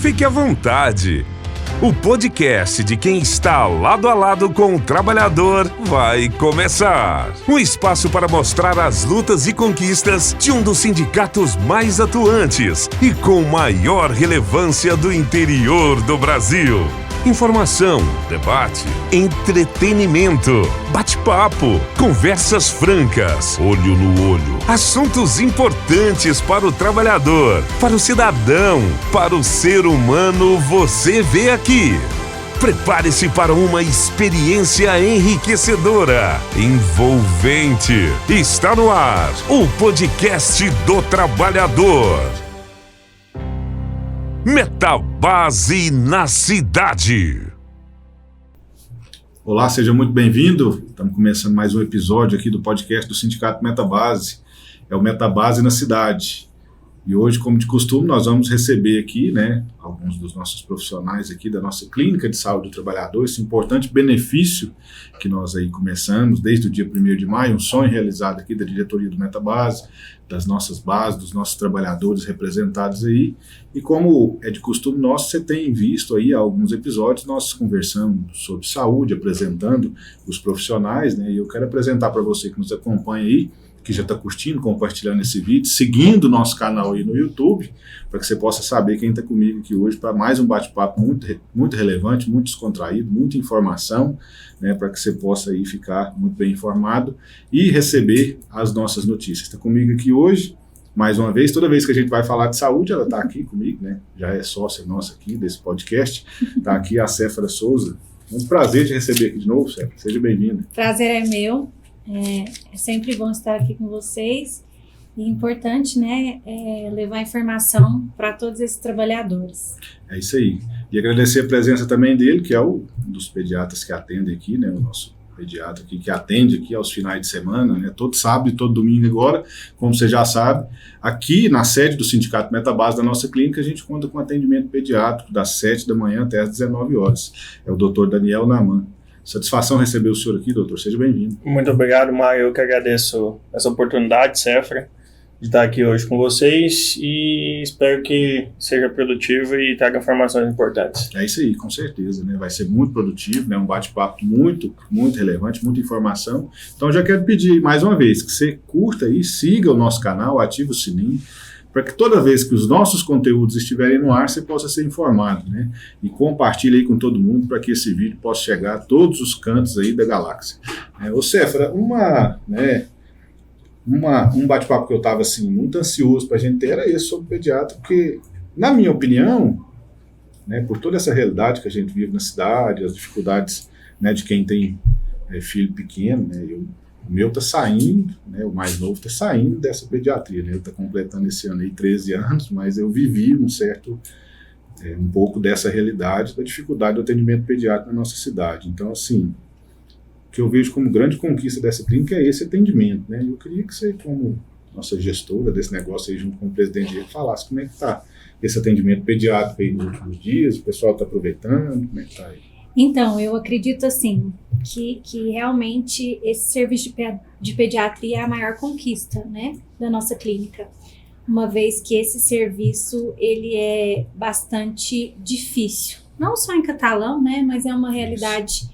Fique à vontade. O podcast de quem está lado a lado com o trabalhador vai começar. Um espaço para mostrar as lutas e conquistas de um dos sindicatos mais atuantes e com maior relevância do interior do Brasil. Informação, debate, entretenimento, bate-papo, conversas francas, olho no olho, assuntos importantes para o trabalhador, para o cidadão, para o ser humano, você vê aqui. Prepare-se para uma experiência enriquecedora, envolvente. Está no ar, o podcast do trabalhador. Metabase na cidade. Olá, seja muito bem-vindo. Estamos começando mais um episódio aqui do podcast do Sindicato Metabase. É o Metabase na cidade. E hoje, como de costume, nós vamos receber aqui, alguns dos nossos profissionais aqui da nossa Clínica de Saúde do Trabalhador, esse importante benefício que nós aí começamos desde o dia 1º de maio, um sonho realizado aqui da diretoria do Metabase, das nossas bases, dos nossos trabalhadores representados aí. E como é de costume nosso, você tem visto aí alguns episódios, nós conversando sobre saúde, apresentando os profissionais, e eu quero apresentar para você que nos acompanha aí, que já está curtindo, compartilhando esse vídeo, seguindo o nosso canal aí no YouTube, para que você possa saber quem está comigo aqui hoje para mais um bate-papo muito relevante, muito descontraído, muita informação, para que você possa aí ficar muito bem informado e receber as nossas notícias. Está comigo aqui hoje, mais uma vez, toda vez que a gente vai falar de saúde, ela está aqui comigo, já é sócia nossa aqui desse podcast, está aqui a Séfora Souza. É um prazer te receber aqui de novo, Séfora, seja bem-vinda. Prazer é meu. É sempre bom estar aqui com vocês e importante, levar informação para todos esses trabalhadores. É isso aí. E agradecer a presença também dele, que é um dos pediatras que atende aqui, o nosso pediatra aqui, que atende aqui aos finais de semana, todo sábado e todo domingo agora, como você já sabe. Aqui na sede do Sindicato Metabase da nossa clínica, a gente conta com atendimento pediátrico das 7 da manhã até as 19 horas. É o Dr. Daniel Naman. Satisfação receber o senhor aqui, doutor. Seja bem-vindo. Muito obrigado, Mário. Eu que agradeço essa oportunidade, Séfora, de estar aqui hoje com vocês e espero que seja produtivo e traga informações importantes. É isso aí, com certeza, Vai ser muito produtivo, um bate-papo muito relevante, muita informação. Então, já quero pedir mais uma vez que você curta aí, siga o nosso canal, ative o sininho, para que toda vez que os nossos conteúdos estiverem no ar, você possa ser informado, E compartilhe aí com todo mundo para que esse vídeo possa chegar a todos os cantos aí da galáxia. Ô Séfora, um bate-papo que eu estava muito ansioso para a gente ter era esse sobre o pediatra, porque, na minha opinião, por toda essa realidade que a gente vive na cidade, as dificuldades de quem tem filho pequeno, o meu está saindo, o mais novo está saindo dessa pediatria, ele está completando esse ano aí 13 anos, mas eu vivi um pouco dessa realidade, da dificuldade do atendimento pediátrico na nossa cidade. Então, assim, o que eu vejo como grande conquista dessa clínica é esse atendimento, Eu queria que você, como nossa gestora desse negócio aí, junto com o presidente, falasse como é que está esse atendimento pediátrico aí nos últimos dias, o pessoal está aproveitando, como é que está aí? Então, eu acredito assim, que realmente esse serviço de pediatria é a maior conquista, da nossa clínica. Uma vez que esse serviço, ele é bastante difícil. Não só em Catalão, mas é uma realidade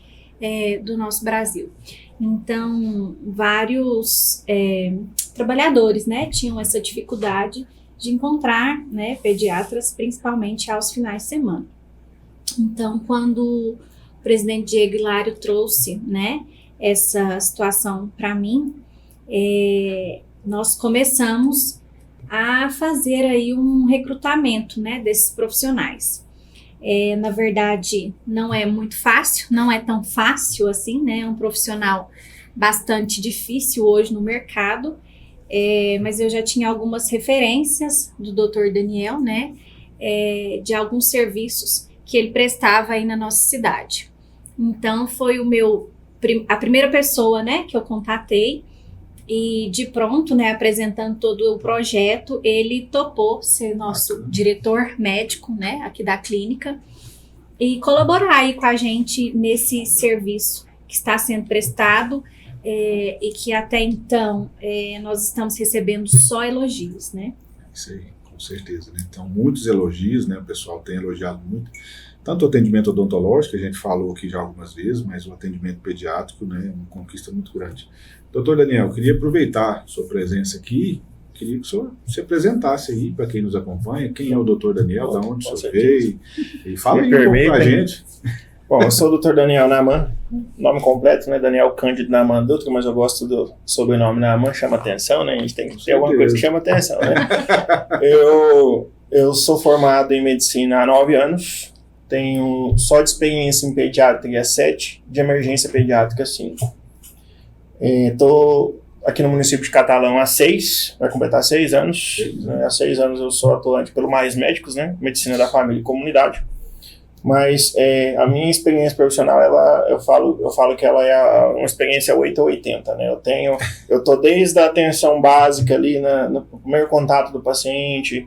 do nosso Brasil. Então, vários trabalhadores, tinham essa dificuldade de encontrar, pediatras, principalmente aos finais de semana. Então, quando o presidente Diego Hilário trouxe, essa situação para mim, nós começamos a fazer aí um recrutamento, desses profissionais. Na verdade, não é muito fácil, não é tão fácil assim, é um profissional bastante difícil hoje no mercado, mas eu já tinha algumas referências do Dr. Daniel, de alguns serviços que ele prestava aí na nossa cidade. Então, foi a primeira pessoa, que eu contatei, e de pronto, apresentando todo o projeto, ele topou ser nosso diretor médico, aqui da clínica, e colaborar aí com a gente nesse serviço que está sendo prestado, e que até então nós estamos recebendo só elogios, Isso aí. Com certeza, né? Então, muitos elogios, né? O pessoal tem elogiado muito. Tanto o atendimento odontológico, que a gente falou aqui já algumas vezes, mas o atendimento pediátrico, né? É uma conquista muito grande. Doutor Daniel, queria aproveitar sua presença aqui, queria que o senhor se apresentasse aí para quem nos acompanha. Quem é o doutor Daniel, da onde o senhor veio? E fala aí um pouco para a gente. Bom, eu sou o Dr. Daniel Naman, nome completo, né? Daniel Cândido Naman Dutra, mas eu gosto do sobrenome Naman, chama atenção, né? A gente tem que ter alguma coisa que chama atenção, né? Eu sou formado em medicina há 9 anos, tenho só de experiência em pediatria 7, de emergência pediátrica 5. Estou aqui no município de Catalão há 6, vai completar 6 anos. Né? Há 6 anos eu sou atuante pelo Mais Médicos, né? Medicina da Família e Comunidade. Mas a minha experiência profissional, eu falo que ela é uma experiência 8 ou 80, né? Eu tô desde a atenção básica ali, no primeiro contato do paciente,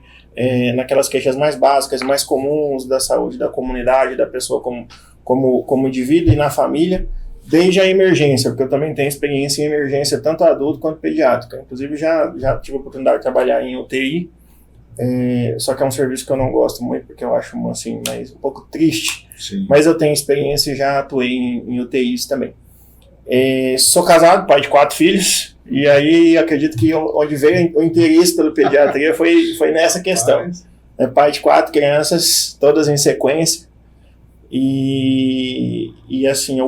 naquelas queixas mais básicas, mais comuns da saúde da comunidade, da pessoa como indivíduo e na família, desde a emergência, porque eu também tenho experiência em emergência, tanto adulto quanto pediátrica. Inclusive, já tive a oportunidade de trabalhar em UTI, só que é um serviço que eu não gosto muito, porque eu acho assim, um pouco triste. Sim. Mas eu tenho experiência e já atuei em UTIs também. Sou casado, pai de 4 filhos, e aí acredito que onde veio o interesse pela pediatria foi nessa questão. Pai de 4 crianças, todas em sequência, e assim,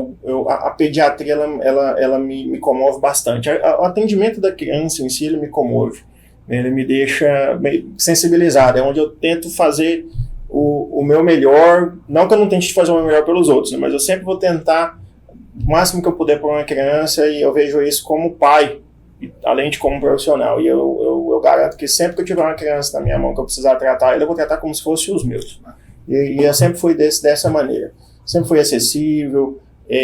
a pediatria ela me comove bastante. O atendimento da criança em si, ele me comove. Ele me deixa sensibilizado, é onde eu tento fazer o meu melhor, não que eu não tente fazer o meu melhor pelos outros, né, mas eu sempre vou tentar o máximo que eu puder por uma criança, e eu vejo isso como pai, além de como profissional, e eu garanto que sempre que eu tiver uma criança na minha mão que eu precisar tratar, eu vou tratar como se fosse os meus, e eu sempre fui dessa maneira, sempre fui acessível,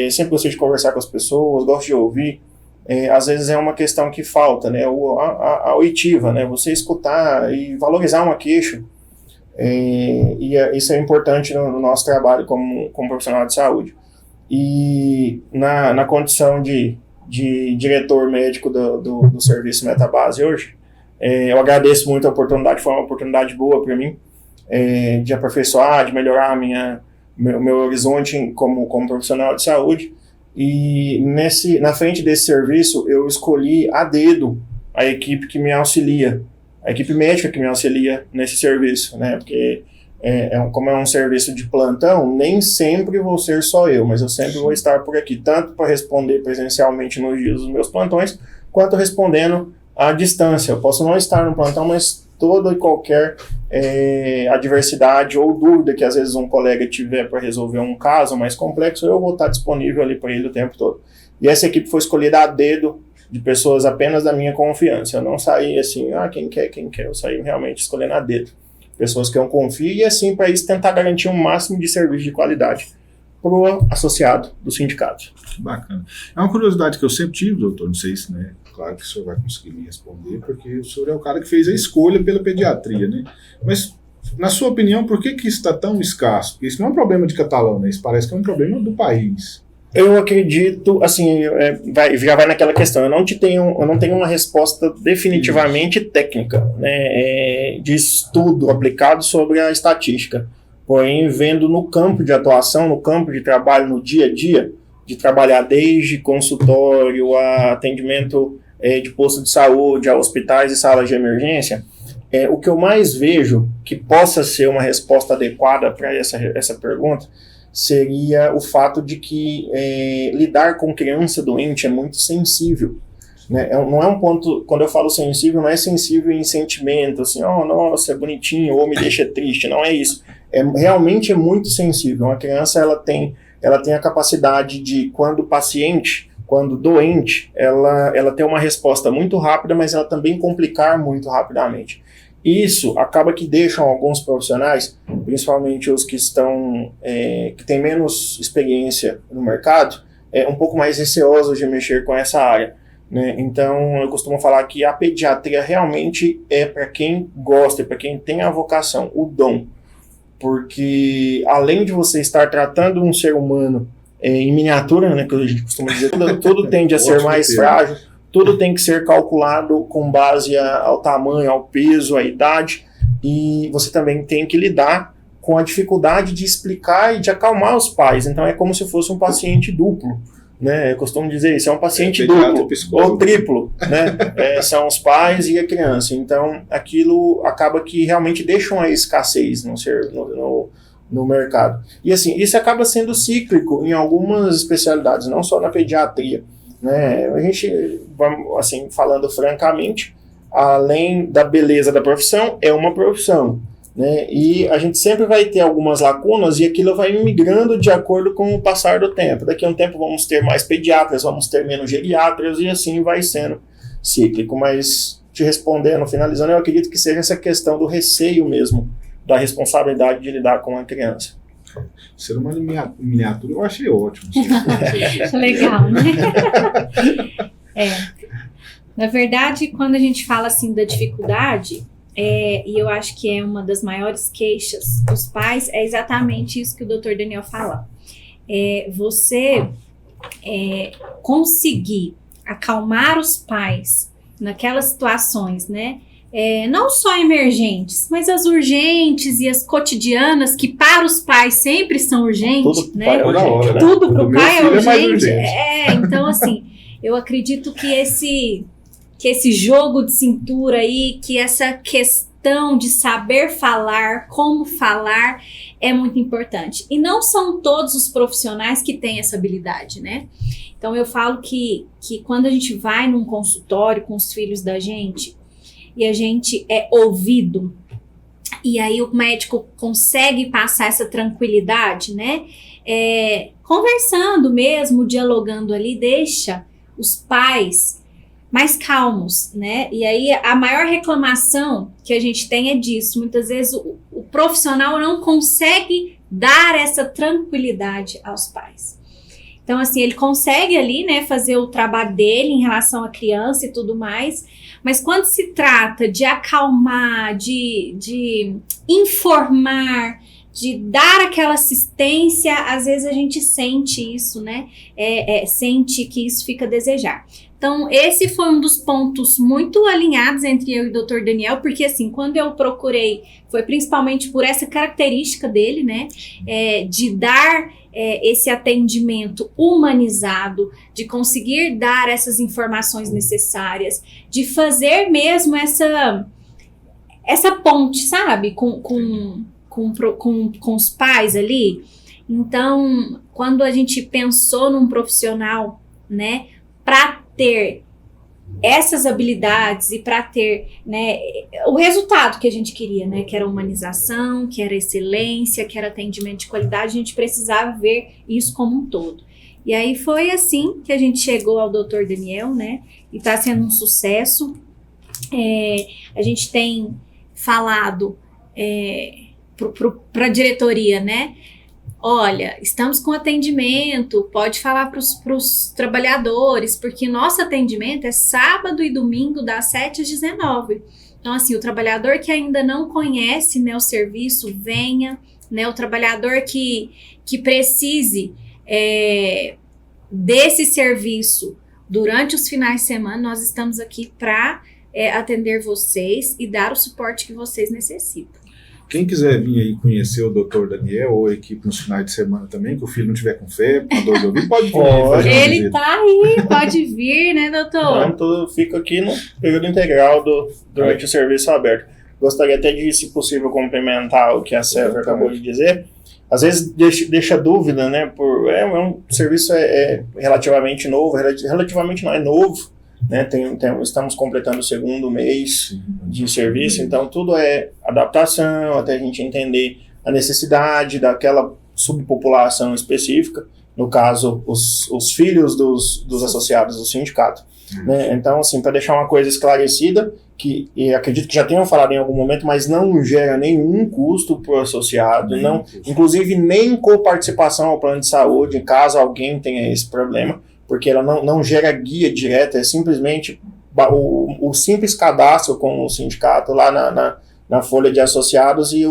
sempre gostei de conversar com as pessoas, gosto de ouvir. Às vezes é uma questão que falta, né? A oitiva, né? Você escutar e valorizar uma queixa. Isso é importante no nosso trabalho como profissional de saúde. E na condição de diretor médico do serviço Metabase hoje, eu agradeço muito a oportunidade, foi uma oportunidade boa para mim, de aperfeiçoar, de melhorar meu horizonte como profissional de saúde. E na frente desse serviço eu escolhi a dedo a equipe que me auxilia, a equipe médica que me auxilia nesse serviço, né? Porque como é um serviço de plantão, nem sempre vou ser só eu, mas eu sempre vou estar por aqui, tanto para responder presencialmente nos dias dos meus plantões, quanto respondendo à distância. Eu posso não estar no plantão, mas toda e qualquer adversidade ou dúvida que às vezes um colega tiver para resolver um caso mais complexo, eu vou estar disponível ali para ele o tempo todo. E essa equipe foi escolhida a dedo, de pessoas apenas da minha confiança. Eu não saí assim, quem quer. Eu saí realmente escolhendo a dedo. Pessoas que eu confio, e assim, para isso, tentar garantir um máximo de serviço de qualidade para o associado do sindicato. Bacana. É uma curiosidade que eu sempre tive, doutor, não sei se, né, claro que o senhor vai conseguir me responder, porque o senhor é o cara que fez a escolha pela pediatria, né? Mas, na sua opinião, por que isso está tão escasso? Porque isso não é um problema de Catalão, né? Isso parece que é um problema do país. Eu acredito, assim, já vai naquela questão, eu não tenho uma resposta definitivamente técnica, né, de estudo aplicado sobre a estatística, porém, vendo no campo de atuação, no campo de trabalho, no dia a dia, de trabalhar desde consultório a atendimento de posto de saúde, a hospitais e salas de emergência, o que eu mais vejo que possa ser uma resposta adequada para essa pergunta seria o fato de que lidar com criança doente é muito sensível, né? Não é um ponto, quando eu falo sensível, não é sensível em sentimento, assim, nossa, é bonitinho, ou me deixa triste, não é isso. Realmente é muito sensível. Uma criança, ela tem a capacidade de, quando doente, ela tem uma resposta muito rápida, mas ela também complicar muito rapidamente. Isso acaba que deixam alguns profissionais, principalmente os que que têm menos experiência no mercado, um pouco mais receosos de mexer com essa área, né? Então, eu costumo falar que a pediatria realmente é para quem gosta, para quem tem a vocação, o dom. Porque, além de você estar tratando um ser humano em miniatura, né, que a gente costuma dizer, tudo tende a ser mais frágil, tudo tem que ser calculado com base ao tamanho, ao peso, à idade. e você também tem que lidar com a dificuldade de explicar e de acalmar os pais. Então é como se fosse um paciente duplo, né? Eu costumo dizer isso, é um paciente duplo ou triplo, né? São os pais e a criança. Então aquilo acaba que realmente deixa uma escassez no mercado. E assim, isso acaba sendo cíclico em algumas especialidades, não só na pediatria, né? A gente, assim, falando francamente, além da beleza da profissão, é uma profissão, né? E a gente sempre vai ter algumas lacunas e aquilo vai migrando de acordo com o passar do tempo. Daqui a um tempo vamos ter mais pediatras, vamos ter menos geriatras e assim vai sendo cíclico. Mas, te respondendo, finalizando, eu acredito que seja essa questão do receio mesmo, da responsabilidade de lidar com a criança. Ser uma miniatura eu achei ótimo. Legal, né? Na verdade, quando a gente fala assim da dificuldade, e eu acho que é uma das maiores queixas dos pais, é exatamente isso que o Dr. Daniel fala. Você conseguir acalmar os pais naquelas situações, né? Não só emergentes, mas as urgentes e as cotidianas, que para os pais sempre são urgentes, tudo né? Hora, tudo para o pai é urgente. urgente. Então assim, eu acredito que esse jogo de cintura aí, que essa questão de saber falar, como falar, é muito importante. E não são todos os profissionais que têm essa habilidade, né? Então eu falo que quando a gente vai num consultório com os filhos da gente, e a gente é ouvido, e aí o médico consegue passar essa tranquilidade, né? Conversando mesmo, dialogando ali, deixa os pais mais calmos, né? E aí a maior reclamação que a gente tem é disso. Muitas vezes o profissional não consegue dar essa tranquilidade aos pais. Então, assim, ele consegue ali, né, fazer o trabalho dele em relação à criança e tudo mais, mas quando se trata de acalmar, de informar, de dar aquela assistência, às vezes a gente sente isso, né? Sente que isso fica a desejar. Então, esse foi um dos pontos muito alinhados entre eu e o Dr. Daniel, porque assim, quando eu procurei, foi principalmente por essa característica dele, né? De dar esse atendimento humanizado, de conseguir dar essas informações necessárias, de fazer mesmo essa ponte, sabe? Com os pais ali. Então, quando a gente pensou num profissional, né, para ter essas habilidades e para ter, né, o resultado que a gente queria, né, que era humanização, que era excelência, que era atendimento de qualidade, a gente precisava ver isso como um todo. E aí foi assim que a gente chegou ao Dr. Daniel, né, e está sendo um sucesso. A gente tem falado para a diretoria, né? Olha, estamos com atendimento, pode falar para os trabalhadores, porque nosso atendimento é sábado e domingo das 7 às 19. Então, assim, o trabalhador que ainda não conhece, né, o serviço, venha, né? O trabalhador que precise desse serviço durante os finais de semana, nós estamos aqui para atender vocês e dar o suporte que vocês necessitam. Quem quiser vir aí conhecer o Dr. Daniel ou a equipe nos finais de semana também, que o filho não tiver com febre, com dor de ouvido, pode vir. Ele tá aí, pode vir, né, doutor? Então, fico aqui no período integral durante o serviço aberto. Gostaria até de, se possível, complementar o que a César acabou de dizer. Às vezes deixa dúvida, né? Um serviço relativamente novo, relativamente não é novo, né? Estamos completando o segundo mês de serviço, então tudo é adaptação, até a gente entender a necessidade daquela subpopulação específica, no caso, os filhos dos associados do sindicato. Né? Então, assim, para deixar uma coisa esclarecida, e acredito que já tenham falado em algum momento, mas não gera nenhum custo para o associado, inclusive nem coparticipação ao plano de saúde, caso alguém tenha esse problema, porque ela não gera guia direta, é simplesmente o simples cadastro com o sindicato lá na folha de associados e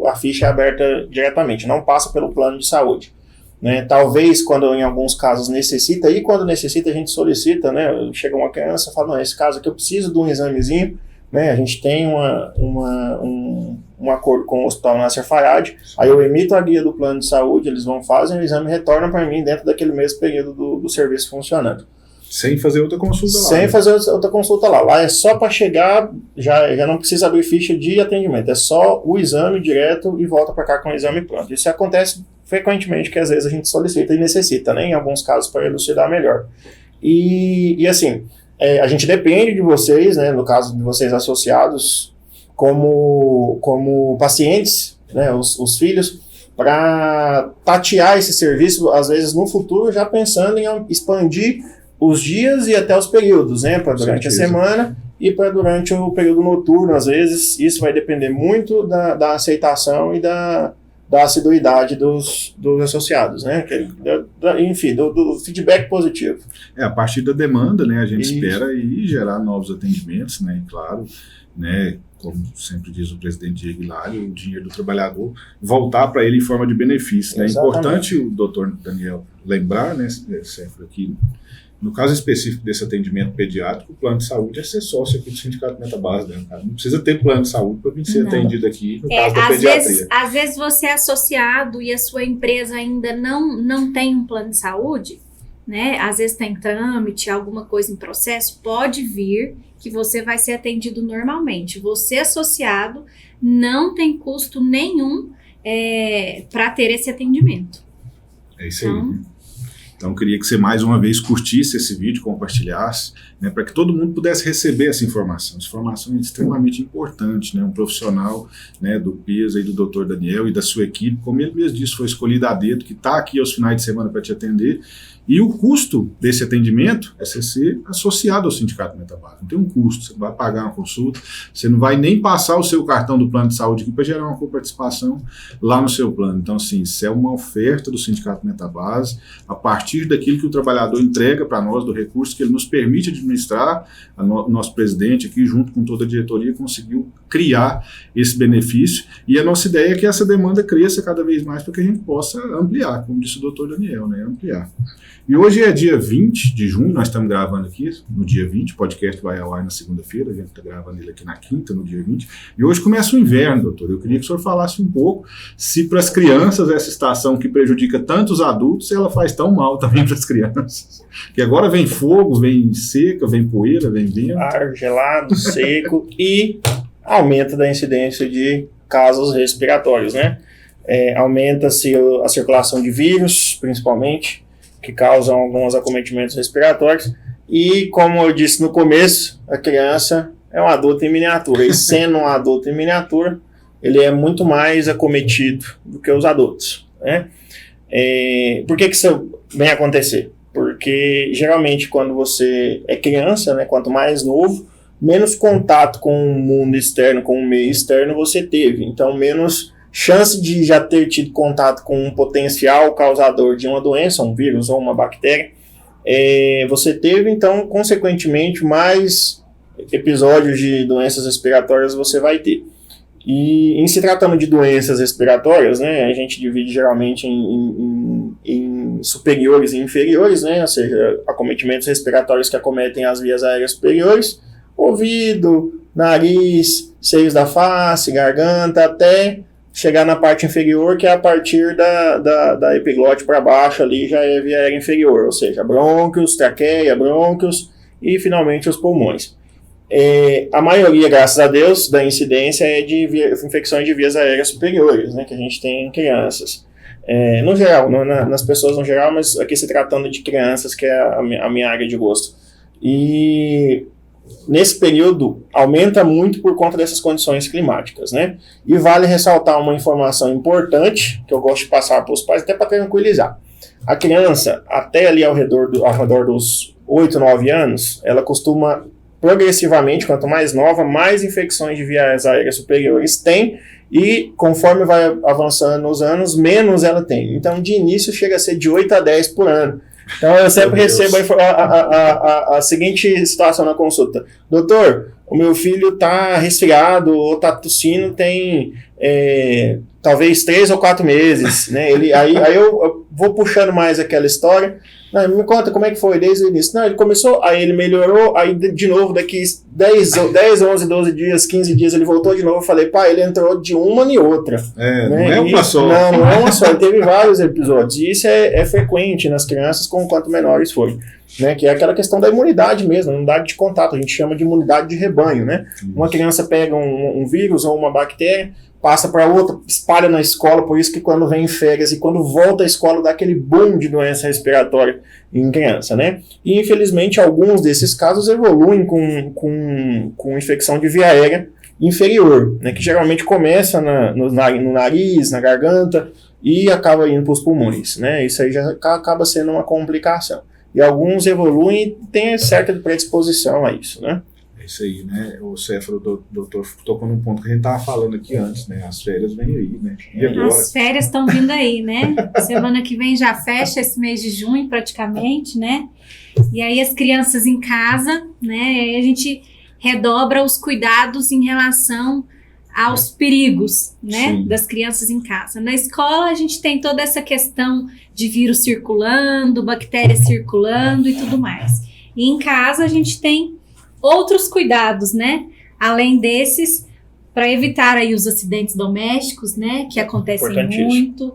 a ficha é aberta diretamente, não passa pelo plano de saúde. Né? Talvez quando em alguns casos necessita, e quando necessita a gente solicita, né? Chega uma criança e fala, não, nesse caso aqui eu preciso de um examezinho, né? A gente tem um acordo com o Hospital Nasser Fayad, aí eu emito a guia do plano de saúde, eles vão fazer o exame e retornam para mim dentro daquele mesmo período do serviço funcionando. Sem fazer outra consulta lá. Sem fazer outra consulta lá. Lá é só para chegar, já não precisa abrir ficha de atendimento, é só o exame direto e volta para cá com o exame pronto. Isso acontece frequentemente, que às vezes a gente solicita e necessita, né? Em alguns casos, para elucidar melhor. E assim, a gente depende de vocês, né? No caso de vocês associados, como pacientes, né? Os filhos, para tatear esse serviço, às vezes no futuro, já pensando em expandir os dias e até os períodos, né? Para durante a semana e para durante o período noturno, às vezes. Isso vai depender muito da aceitação e da assiduidade dos associados, né? Enfim, do feedback positivo. A partir da demanda, né? A gente Isso. espera aí gerar novos atendimentos, né? E claro, né? Como sempre diz o presidente Diego Hilário, o dinheiro do trabalhador voltar para ele em forma de benefício, né? É importante o doutor Daniel lembrar, né? Sempre aqui, no caso específico desse atendimento pediátrico, o plano de saúde é ser sócio aqui do Sindicato Metabase, né? Não precisa ter plano de saúde para vir ser atendido aqui no caso da pediatria. Às vezes você é associado e a sua empresa ainda não tem um plano de saúde, né? Às vezes tem trâmite, alguma coisa em processo, pode vir que você vai ser atendido normalmente. Você associado não tem custo nenhum para ter esse atendimento. É isso aí. Então, eu queria que você mais uma vez curtisse esse vídeo, compartilhasse, né, para que todo mundo pudesse receber essa informação. Essa informação é extremamente importante, né? Um profissional, né, do PES, aí, do Dr. Daniel e da sua equipe, como ele mesmo disse, foi escolhido a dedo, que está aqui aos finais de semana para te atender. E o custo desse atendimento é você ser associado ao Sindicato Metabase. Não tem um custo, você não vai pagar uma consulta, você não vai nem passar o seu cartão do plano de saúde aqui para gerar uma coparticipação lá no seu plano. Então, assim, isso é uma oferta do Sindicato Metabase, a partir daquilo que o trabalhador entrega para nós, do recurso que ele nos permite administrar. O nosso presidente aqui, junto com toda a diretoria, conseguiu criar esse benefício. E a nossa ideia é que essa demanda cresça cada vez mais para que a gente possa ampliar, como disse o doutor Daniel, né? Ampliar. E hoje é dia 20 de junho, nós estamos gravando aqui no dia 20, o podcast vai ao ar na segunda-feira, a gente está gravando ele aqui na quinta, no dia 20, e hoje começa o inverno, doutor. Eu queria que o senhor falasse um pouco se para as crianças essa estação que prejudica tanto os adultos, ela faz tão mal também para as crianças. Que agora vem fogo, vem seca, vem poeira, vem vento. Ar gelado, seco e aumento da incidência de casos respiratórios, né? Aumenta-se a circulação de vírus, principalmente, que causam alguns acometimentos respiratórios, e como eu disse no começo, a criança é um adulto em miniatura, e sendo um adulto em miniatura, ele é muito mais acometido do que os adultos, né? Por que isso vem acontecer? Porque geralmente quando você é criança, né, quanto mais novo, menos contato com o mundo externo, com o meio externo você teve, então menos chance de já ter tido contato com um potencial causador de uma doença, um vírus ou uma bactéria, você teve, então, consequentemente, mais episódios de doenças respiratórias você vai ter. E em se tratando de doenças respiratórias, né, a gente divide geralmente em superiores e inferiores, né, ou seja, acometimentos respiratórios que acometem as vias aéreas superiores, ouvido, nariz, seios da face, garganta, até chegar na parte inferior, que é a partir da epiglote para baixo, ali já é via aérea inferior, ou seja, brônquios, traqueia, brônquios e finalmente os pulmões. A maioria, graças a Deus, da incidência é de infecções de vias aéreas superiores, né, que a gente tem em crianças. No geral, nas pessoas no geral, mas aqui se tratando de crianças, que é a minha área de gosto. E nesse período aumenta muito por conta dessas condições climáticas, né? E vale ressaltar uma informação importante que eu gosto de passar para os pais, até para tranquilizar. A criança, até ali ao redor dos 8, 9 anos, ela costuma progressivamente, quanto mais nova, mais infecções de vias aéreas superiores tem, e conforme vai avançando os anos, menos ela tem. Então, de início, chega a ser de 8 a 10 por ano. Então, eu sempre recebo a seguinte situação na consulta. Doutor, o meu filho está resfriado ou está tossindo tem talvez 3 ou 4 meses, né? Aí eu vou puxando mais aquela história. Não, me conta como é que foi desde o início. Não, ele começou, aí ele melhorou, aí de novo, daqui 10, 11, 12 dias, 15 dias, ele voltou de novo. Eu falei, pai, ele entrou de uma em outra. Né? Não é uma só. Não é uma só. Ele teve vários episódios. E isso é frequente nas crianças, com quanto menores forem. Né, que é aquela questão da imunidade mesmo, imunidade de contato, a gente chama de imunidade de rebanho, né? Uma criança pega um vírus ou uma bactéria, passa para outra, espalha na escola, por isso que quando vem em férias e quando volta à escola dá aquele boom de doença respiratória em criança, né? E infelizmente alguns desses casos evoluem com infecção de via aérea inferior, né? Que geralmente começa no nariz, na garganta e acaba indo para os pulmões, né? Isso aí já acaba sendo uma complicação. E alguns evoluem e têm certa predisposição a isso, né? É isso aí, né? O Céfalo, o doutor tocou num ponto que a gente estava falando aqui antes, né? As férias vêm aí, né? E agora? As férias estão vindo aí, né? Semana que vem já fecha esse mês de junho, praticamente, né? E aí as crianças em casa, né? E aí a gente redobra os cuidados em relação aos perigos, né, Sim. das crianças em casa. Na escola a gente tem toda essa questão de vírus circulando, bactérias circulando e tudo mais. E em casa a gente tem outros cuidados, né, além desses, para evitar aí os acidentes domésticos, né, que acontecem muito,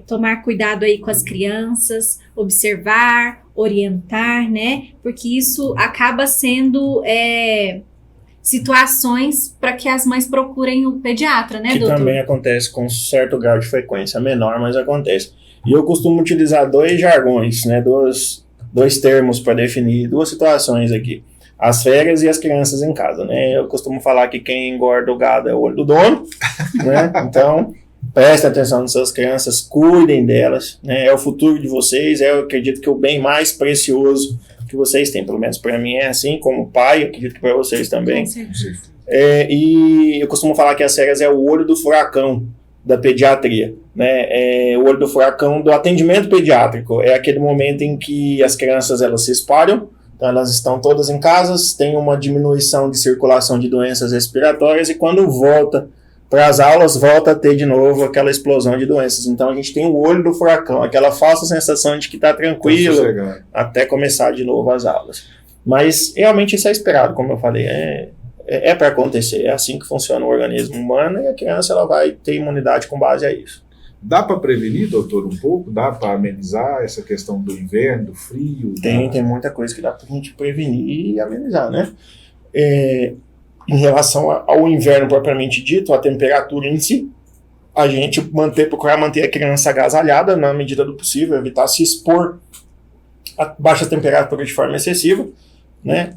tomar cuidado aí com as crianças, observar, orientar, né, porque isso acaba sendo situações para que as mães procurem o pediatra, né, doutor? Que também acontece com certo grau de frequência menor, mas acontece. E eu costumo utilizar 2 jargões, né, dois termos para definir 2 situações aqui. As férias e as crianças em casa, né? Eu costumo falar que quem engorda o gado é o olho do dono, né? Então, prestem atenção nas suas crianças, cuidem delas, né? É o futuro de vocês, eu acredito que o bem mais precioso que vocês têm, pelo menos para mim é assim, como pai, eu acredito que para vocês também. Com certeza. E eu costumo falar que as férias é o olho do furacão da pediatria, né? O olho do furacão do atendimento pediátrico, é aquele momento em que as crianças elas se espalham, então elas estão todas em casas, tem uma diminuição de circulação de doenças respiratórias e quando volta para as aulas, volta a ter de novo aquela explosão de doenças. Então a gente tem o olho do furacão, aquela falsa sensação de que está tranquilo até começar de novo as aulas. Mas realmente isso é esperado, como eu falei, é para acontecer, é assim que funciona o organismo humano e a criança ela vai ter imunidade com base a isso. Dá para prevenir, doutor, um pouco? Dá para amenizar essa questão do inverno, do frio? Tem muita coisa que dá para a gente prevenir e amenizar, né? Em relação ao inverno propriamente dito, a temperatura em si, a gente procurar manter a criança agasalhada na medida do possível, evitar se expor a baixa temperatura de forma excessiva, né?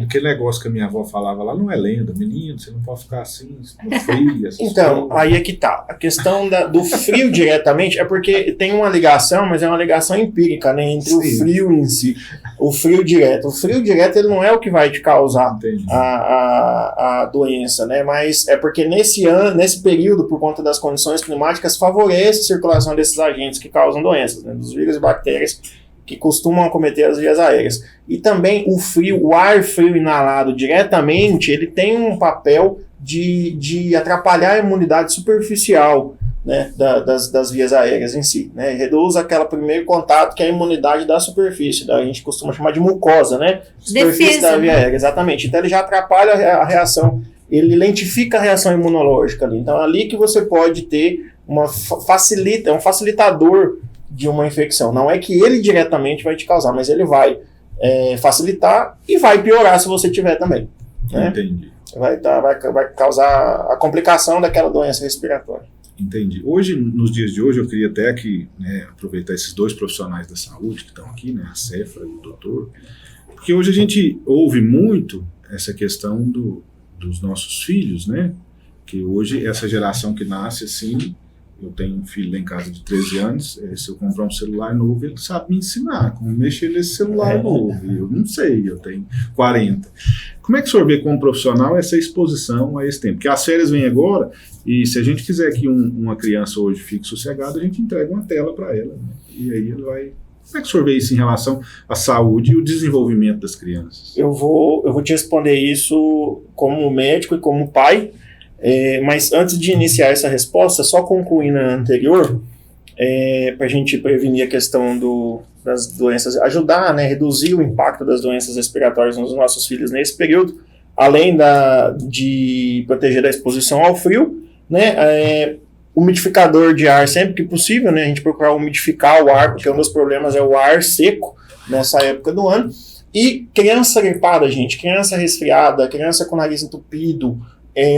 Aquele negócio que a minha avó falava lá não é lenda, menino, você não pode ficar assim, no frio. Então, aí é que tá. A questão do frio diretamente é porque tem uma ligação, mas é uma ligação empírica, né, entre o frio em si. O frio direto. O frio direto ele não é o que vai te causar a doença, né? Mas é porque nesse período, por conta das condições climáticas, favorece a circulação desses agentes que causam doenças, né? Dos vírus e bactérias que costumam acometer as vias aéreas. E também o ar frio inalado diretamente, ele tem um papel de atrapalhar a imunidade superficial, né, das vias aéreas em si, né? Reduz aquele primeiro contato que é a imunidade da superfície, a gente costuma chamar de mucosa, né? Superfície defesa, da via aérea, exatamente. Então ele já atrapalha a reação, ele lentifica a reação imunológica ali. Então é ali que você pode ter um facilitador de uma infecção. Não é que ele diretamente vai te causar, mas ele vai facilitar e vai piorar se você tiver também, né? Entendi. Vai causar a complicação daquela doença respiratória. Entendi. Hoje, nos dias de hoje, eu queria até que, né, aproveitar esses 2 profissionais da saúde que estão aqui, né, a Céfala e o doutor, porque hoje a gente ouve muito essa questão dos nossos filhos, né, que hoje essa geração que nasce assim, eu tenho um filho lá em casa de 13 anos, se eu comprar um celular novo, ele sabe me ensinar como mexer nesse celular novo. Eu não sei, eu tenho 40. Como é que o senhor vê como profissional essa exposição a esse tempo? Porque as férias vêm agora, e se a gente quiser que uma criança hoje fique sossegada, a gente entrega uma tela para ela, né? E aí ele vai... Como é que o senhor vê isso em relação à saúde e o desenvolvimento das crianças? Eu vou te responder isso como médico e como pai, Mas antes de iniciar essa resposta, só concluindo a anterior, para a gente prevenir a questão das doenças, ajudar, né, reduzir o impacto das doenças respiratórias nos nossos filhos nesse período, além de proteger da exposição ao frio, né, umidificador de ar sempre que possível, né, a gente procurar umidificar o ar, porque um dos problemas é o ar seco nessa época do ano. E criança gripada, gente, criança resfriada, criança com nariz entupido,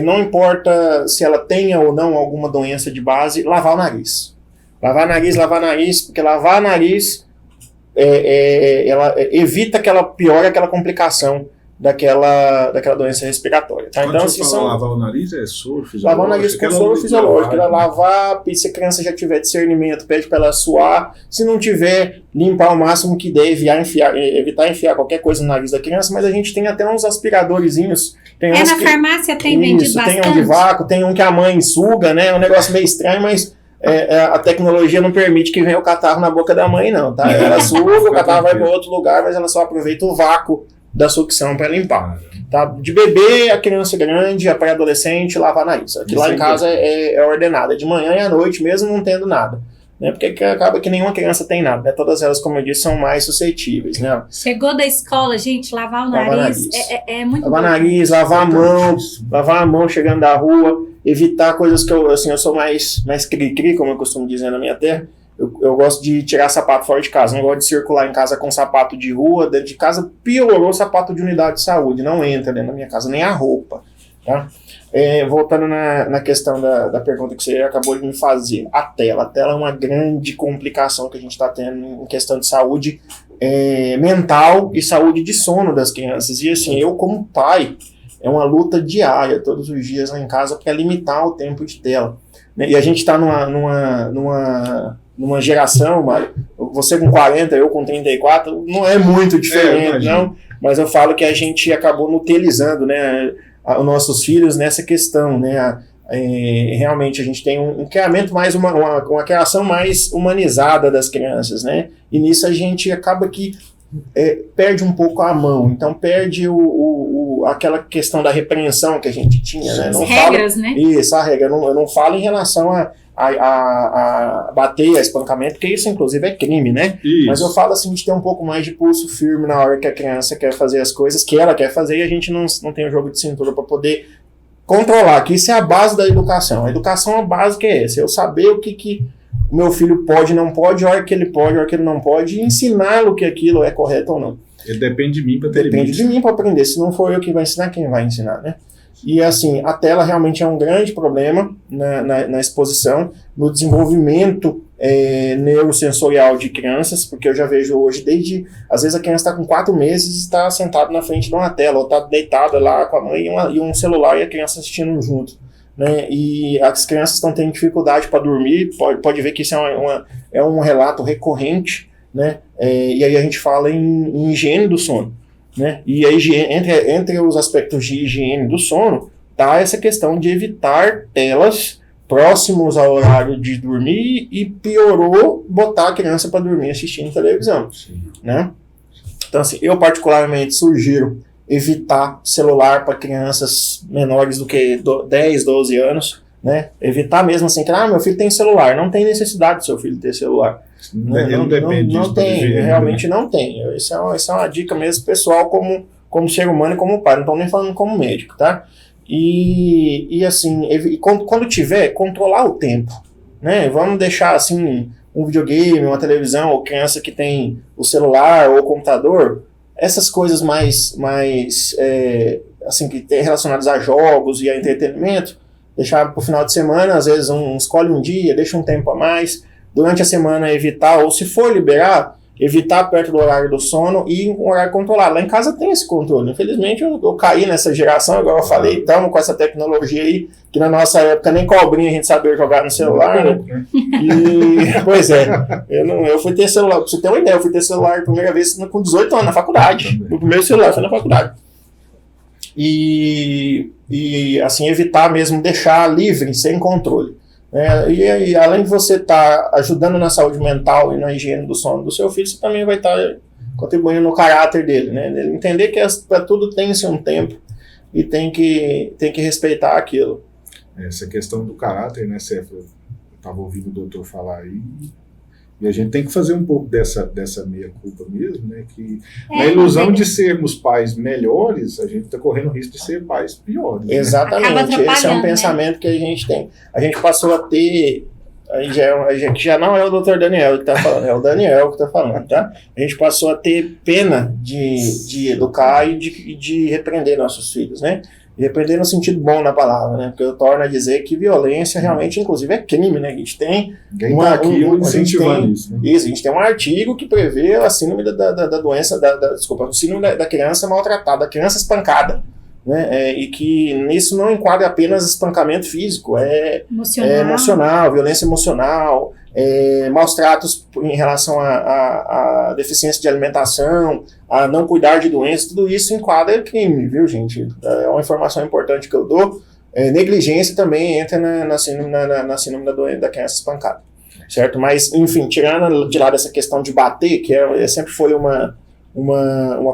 não importa se ela tenha ou não alguma doença de base, lavar o nariz. Lavar nariz, porque lavar nariz ela evita que ela piore aquela complicação daquela doença respiratória. Tá? Então, se você lavar o nariz, é soro fisiológico? Lavar o nariz com soro fisiológico. Lavar, se a criança já tiver discernimento, pede para ela suar. Se não tiver, limpar o máximo que der, evitar enfiar qualquer coisa no nariz da criança, mas a gente tem até uns aspiradorzinhos. Na farmácia tem vendido bastante. Tem um de vácuo, tem um que a mãe suga, né? É um negócio meio estranho, mas a tecnologia não permite que venha o catarro na boca da mãe, não, tá? Ela suga, o catarro vai para outro lugar, mas ela só aproveita o vácuo da sucção para limpar. Tá? De bebê, a criança grande, a pré-adolescente, lavar nariz. Aqui lá em casa é ordenado, de manhã e à noite, mesmo não tendo nada. Né? Porque acaba que nenhuma criança tem nada. Né? Todas elas, como eu disse, são mais suscetíveis. Né? Chegou da escola, gente, lavar o nariz. É muito lavar nariz, lavar a mão chegando da rua, evitar coisas que eu sou mais cri-cri, como eu costumo dizer na minha terra. Eu gosto de tirar sapato fora de casa, não gosto de circular em casa com sapato de rua. Dentro de casa piorou o sapato de unidade de saúde, não entra dentro da minha casa, nem a roupa. Tá? Voltando na questão da pergunta que você acabou de me fazer, a tela é uma grande complicação que a gente está tendo em questão de saúde mental e saúde de sono das crianças. E assim, eu como pai, é uma luta diária, todos os dias lá em casa, para limitar o tempo de tela. E a gente está numa geração, Mário, você com 40, eu com 34, não é muito diferente, não, mas eu falo que a gente acabou nutelizando, né, os nossos filhos nessa questão, né, realmente a gente tem um criamento mais, uma criação mais humanizada das crianças, né, e nisso a gente acaba que perde um pouco a mão, então perde aquela questão da repreensão que a gente tinha, né, as regras, né? Isso, a regra, eu não falo em relação a bater, a espancamento, porque isso inclusive é crime, né? Isso. Mas eu falo assim, de ter um pouco mais de pulso firme na hora que a criança quer fazer as coisas que ela quer fazer e a gente não tem o jogo de cintura para poder controlar, que isso é a base da educação. A educação, a base que é essa, eu saber o que o meu filho pode e não pode, a hora que ele pode, a hora que ele não pode, e ensiná-lo que aquilo é correto ou não. Ele depende de mim para ter Depende de mim para aprender, se não for eu que vai ensinar, quem vai ensinar, né? E assim, a tela realmente é um grande problema na exposição, no desenvolvimento neurosensorial de crianças, porque eu já vejo hoje, às vezes a criança está com 4 meses e está sentada na frente de uma tela, ou está deitada lá com a mãe e um celular e a criança assistindo junto. Né? E as crianças estão tendo dificuldade para dormir, pode ver que isso é um relato recorrente, né? E aí a gente fala em higiene do sono. Né? E a higiene, entre os aspectos de higiene do sono, tá essa questão de evitar telas próximos ao horário de dormir e piorou botar a criança para dormir assistindo televisão. Né? Então, assim, eu particularmente sugiro evitar celular para crianças menores do que 10, 12 anos. Né? Evitar mesmo assim, que meu filho tem celular. Não tem necessidade do seu filho ter celular. Não tem, realmente não tem. Isso é uma dica mesmo pessoal como ser humano e como pai. Não estou nem falando como médico, tá? E assim, quando tiver, controlar o tempo. Né? Vamos deixar assim um videogame, uma televisão, ou criança que tem o celular ou o computador, essas coisas mais assim, que tem relacionadas a jogos e a entretenimento, deixar para o final de semana, às vezes escolhe um dia, deixa um tempo a mais. Durante a semana evitar, ou se for liberar, evitar perto do horário do sono e um horário controlado. Lá em casa tem esse controle. Infelizmente eu caí nessa geração, igual eu falei, estamos com essa tecnologia aí, que na nossa época nem cobrinha a gente sabia jogar no celular, né? E, pois é, eu fui ter celular, pra você ter uma ideia, eu fui ter celular a primeira vez com 18 anos, na faculdade. O primeiro celular foi na faculdade. E assim, evitar mesmo deixar livre, sem controle. E além de você estar ajudando na saúde mental e na higiene do sono do seu filho, você também vai estar contribuindo no caráter dele, né? Ele entender que para tudo tem-se um tempo e tem que respeitar aquilo. Essa questão do caráter, né, Céfala? Eu estava ouvindo o doutor falar aí, e a gente tem que fazer um pouco dessa meia-culpa mesmo, né, que na ilusão de sermos pais melhores, a gente está correndo o risco de ser pais piores. Exatamente, esse é um pensamento que a gente tem. A gente passou a ter, aí já não é o doutor Daniel que está falando, é o Daniel que está falando, tá? A gente passou a ter pena de educar e de repreender nossos filhos, né? Repreender no sentido bom da palavra, né? Porque eu torno a dizer que violência realmente, inclusive, é crime, né? A gente tem incentivando isso, né? Isso, a gente tem um artigo que prevê a síndrome da doença, o síndrome da criança maltratada, da criança espancada, né? E que nisso não enquadra apenas espancamento físico, emocional, violência emocional, maus tratos em relação à deficiência de alimentação, a não cuidar de doenças, tudo isso enquadra crime, viu, gente? É uma informação importante que eu dou. Negligência também entra na síndrome da criança espancada, certo? Mas, enfim, tirando de lado essa questão de bater, que sempre foi uma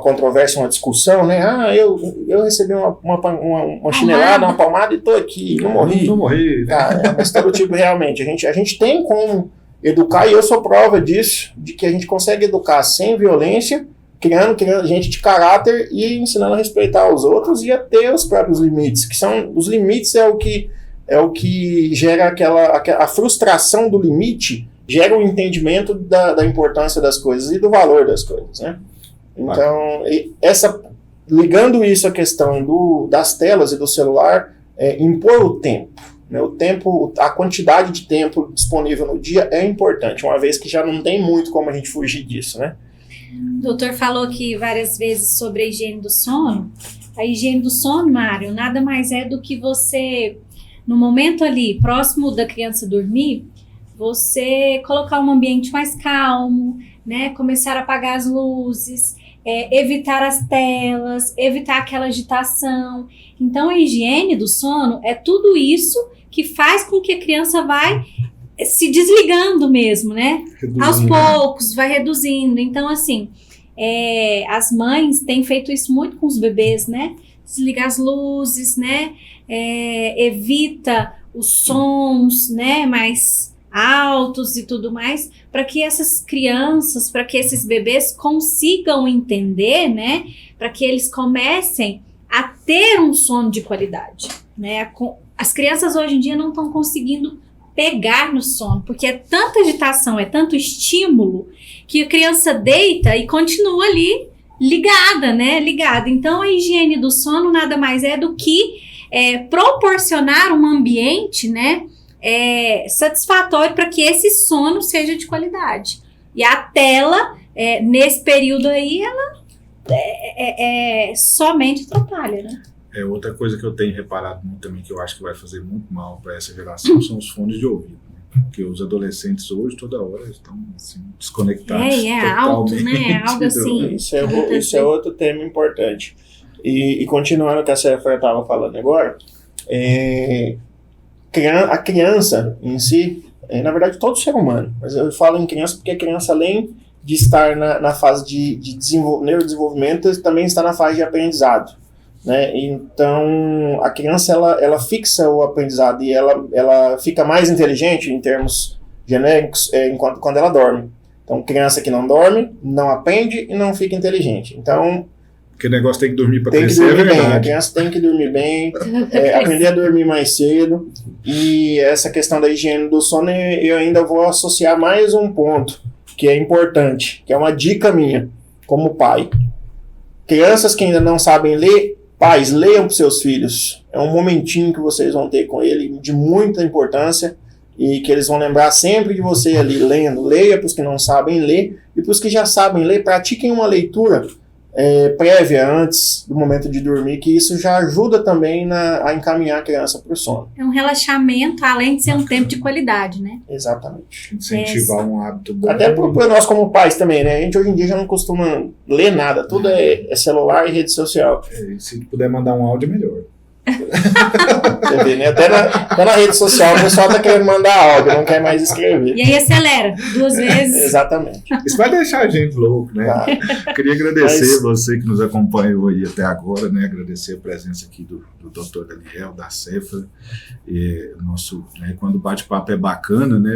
controvérsia, uma discussão, né? Eu recebi uma chinelada, uma palmada e tô aqui, não morri. Não morri. Mas todo tipo, realmente, a gente tem como educar, e eu sou prova disso, de que a gente consegue educar sem violência, criando gente de caráter e ensinando a respeitar os outros e a ter os próprios limites, que são, os limites é o que gera a frustração do limite, gera um entendimento da importância das coisas e do valor das coisas, né? Então, ligando isso à questão das telas e do celular, impor o tempo, né? A quantidade de tempo disponível no dia é importante, uma vez que já não tem muito como a gente fugir disso, né? O doutor falou aqui várias vezes sobre a higiene do sono. A higiene do sono, Mário, nada mais é do que você, no momento ali, próximo da criança dormir, você colocar um ambiente mais calmo, né? Começar a apagar as luzes, evitar as telas, evitar aquela agitação. Então, a higiene do sono é tudo isso que faz com que a criança vai se desligando mesmo, né? Aos poucos, vai reduzindo. Então, assim, as mães têm feito isso muito com os bebês, né? Desligar as luzes, né? Evita os sons, né? Mais altos e tudo mais, para que essas crianças, para que esses bebês consigam entender, né? Para que eles comecem a ter um sono de qualidade, né? As crianças hoje em dia não estão conseguindo pegar no sono, porque é tanta agitação, é tanto estímulo, que a criança deita e continua ali ligada, né? Ligada. Então, a higiene do sono nada mais é do que proporcionar um ambiente, né? Satisfatório para que esse sono seja de qualidade. E a tela, nesse período aí, ela somente atrapalha, né? Outra coisa que eu tenho reparado muito também, que eu acho que vai fazer muito mal para essa geração, são os fones de ouvido. Né? Porque os adolescentes hoje, toda hora, estão assim, desconectados. Alto, né? Algo assim. Isso é outro tema importante. E continuando o que a Céfala estava falando agora, a criança em si, na verdade todo ser humano, mas eu falo em criança porque a criança, além de estar na fase de neurodesenvolvimento, também está na fase de aprendizado, né? Então a criança ela fixa o aprendizado e ela fica mais inteligente em termos genéricos quando ela dorme. Então criança que não dorme, não aprende e não fica inteligente. Então porque o negócio tem que dormir para crescer, tem que dormir bem, a criança tem que dormir bem, aprender a dormir mais cedo. E essa questão da higiene do sono, eu ainda vou associar mais um ponto que é importante, que é uma dica minha como pai. Crianças que ainda não sabem ler, pais, leiam para seus filhos. É um momentinho que vocês vão ter com ele de muita importância e que eles vão lembrar sempre de você ali lendo. Leia para os que não sabem ler e para os que já sabem ler, pratiquem uma leitura prévia antes do momento de dormir, que isso já ajuda também a encaminhar a criança para o sono. É um relaxamento, além de ser um tempo de qualidade, né? Exatamente. Incentivar um hábito bom. Até para nós como pais também, né? A gente hoje em dia já não costuma ler nada, tudo é celular e rede social. Se puder mandar um áudio, é melhor. Você vê, né? Até na rede social o pessoal tá querendo mandar áudio, não quer mais escrever. E aí acelera 2 vezes. Exatamente. Isso vai deixar a gente louco, né? Queria agradecer você que nos acompanhou aí até agora, né? Agradecer a presença aqui do Dr. Daniel, da Cefra. Nosso, né, quando o bate-papo é bacana, né?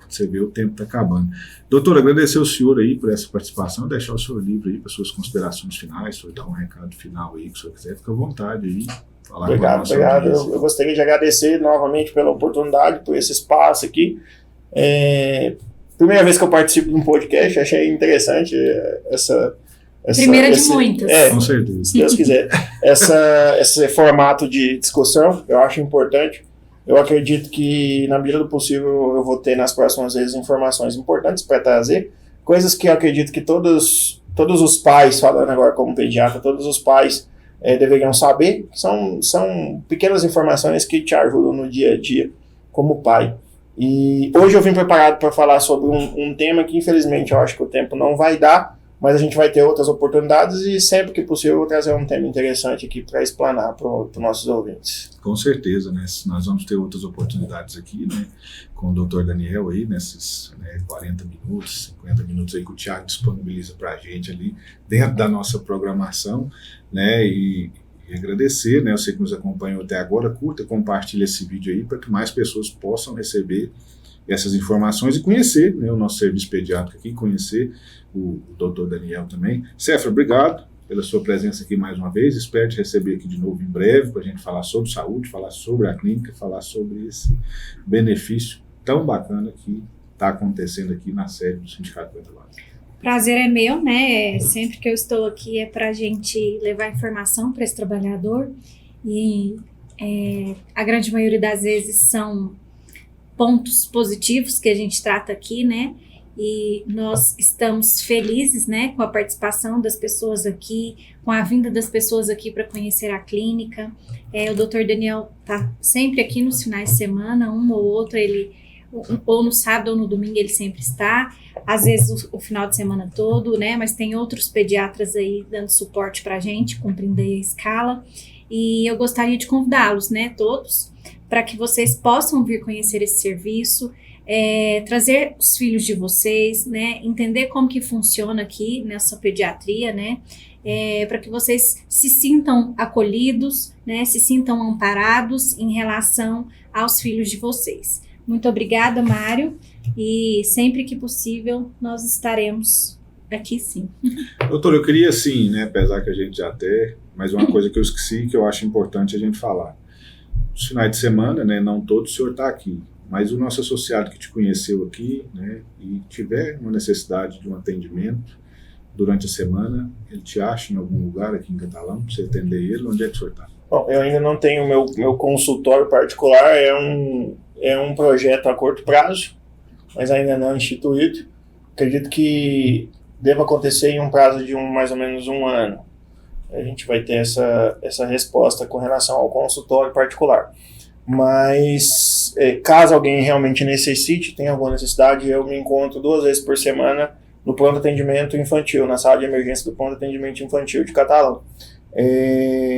Você vê o tempo tá acabando. Doutor, agradecer o senhor aí por essa participação, deixar o senhor livre aí para suas considerações finais, se o senhor dar um recado final aí que o senhor quiser, fica à vontade aí. Obrigado. Eu gostaria de agradecer novamente pela oportunidade, por esse espaço aqui. Primeira vez que eu participo de um podcast, achei interessante essa primeira de muitas. Com certeza. Se Deus quiser. Esse formato de discussão, eu acho importante. Eu acredito que, na medida do possível, eu vou ter nas próximas vezes informações importantes para trazer, coisas que eu acredito que todos os pais, falando agora como pediatra, todos os pais deveriam saber, que são pequenas informações que te ajudam no dia a dia como pai. E hoje eu vim preparado para falar sobre um tema que, infelizmente, eu acho que o tempo não vai dar, mas a gente vai ter outras oportunidades e sempre que possível eu vou trazer um tema interessante aqui para explanar para os nossos ouvintes. Com certeza, né? Nós vamos ter outras oportunidades aqui, né? Com o Dr. Daniel aí, nesses 40 minutos, 50 minutos aí que o Thiago disponibiliza para a gente ali dentro da nossa programação, né? E agradecer, né? Você que nos acompanhou até agora, curta, compartilha esse vídeo aí para que mais pessoas possam receber essas informações e conhecer, né, o nosso serviço pediátrico aqui, conhecer o Dr. Daniel também. Cefra, obrigado pela sua presença aqui mais uma vez, espero te receber aqui de novo em breve para a gente falar sobre saúde, falar sobre a clínica, falar sobre esse benefício tão bacana que está acontecendo aqui na sede do Sindicato Meta Base. Prazer é meu, né? Sempre que eu estou aqui é para a gente levar informação para esse trabalhador e a grande maioria das vezes são pontos positivos que a gente trata aqui, né? E nós estamos felizes, né, com a participação das pessoas aqui, com a vinda das pessoas aqui para conhecer a clínica. O Dr. Daniel tá sempre aqui nos finais de semana, um ou outro, ou no sábado ou no domingo ele sempre está, às vezes o final de semana todo, né, mas tem outros pediatras aí dando suporte para a gente, cumprindo aí a escala, e eu gostaria de convidá-los, né, todos, para que vocês possam vir conhecer esse serviço, trazer os filhos de vocês, né, entender como que funciona aqui nessa pediatria, né, para que vocês se sintam acolhidos, né, se sintam amparados em relação aos filhos de vocês. Muito obrigada, Mário, e sempre que possível nós estaremos aqui sim. Doutor, eu queria sim, né, apesar que a gente já até, mas uma coisa que eu esqueci que eu acho importante a gente falar. Os finais de semana, né, não todo o senhor está aqui, mas o nosso associado que te conheceu aqui, né, e tiver uma necessidade de um atendimento durante a semana, ele te acha em algum lugar aqui em Catalão, para você atender ele, onde é que o senhor está? Bom, eu ainda não tenho meu consultório particular, é um projeto a curto prazo, mas ainda não instituído. Acredito que deva acontecer em um prazo de mais ou menos um ano. A gente vai ter essa resposta com relação ao consultório particular. Mas, caso alguém realmente necessite, tenha alguma necessidade, eu me encontro 2 vezes por semana no pronto atendimento infantil, na sala de emergência do pronto atendimento infantil de Catalão.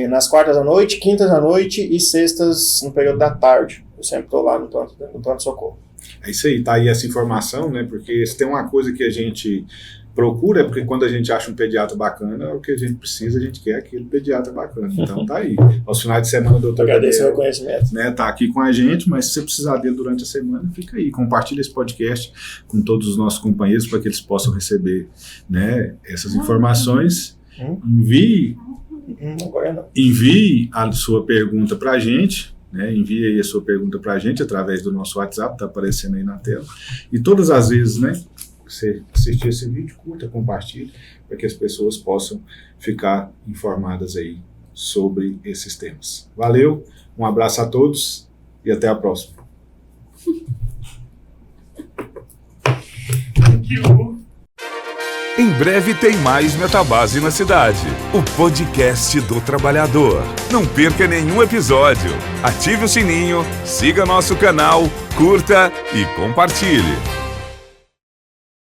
Nas quartas à noite, quintas à noite e sextas no período da tarde. Eu sempre estou lá no pronto-socorro. É isso aí, tá aí essa informação, né? Porque se tem uma coisa que a gente procura, é porque quando a gente acha um pediatra bacana, o que a gente precisa, a gente quer aquele pediatra bacana. Então tá aí. Aos finais de semana, o doutor Agradeço o conhecimento. Né, tá aqui com a gente, mas se você precisar dele durante a semana, fica aí. Compartilha esse podcast com todos os nossos companheiros para que eles possam receber, né, essas informações. Envie a sua pergunta para a gente, né? Envie aí a sua pergunta para a gente através do nosso WhatsApp, está aparecendo aí na tela. E todas as vezes, né, você assistir esse vídeo, curta, compartilhe, para que as pessoas possam ficar informadas aí sobre esses temas. Valeu, um abraço a todos e até a próxima. Em breve tem mais Metabase na cidade, o podcast do trabalhador. Não perca nenhum episódio. Ative o sininho, siga nosso canal, curta e compartilhe.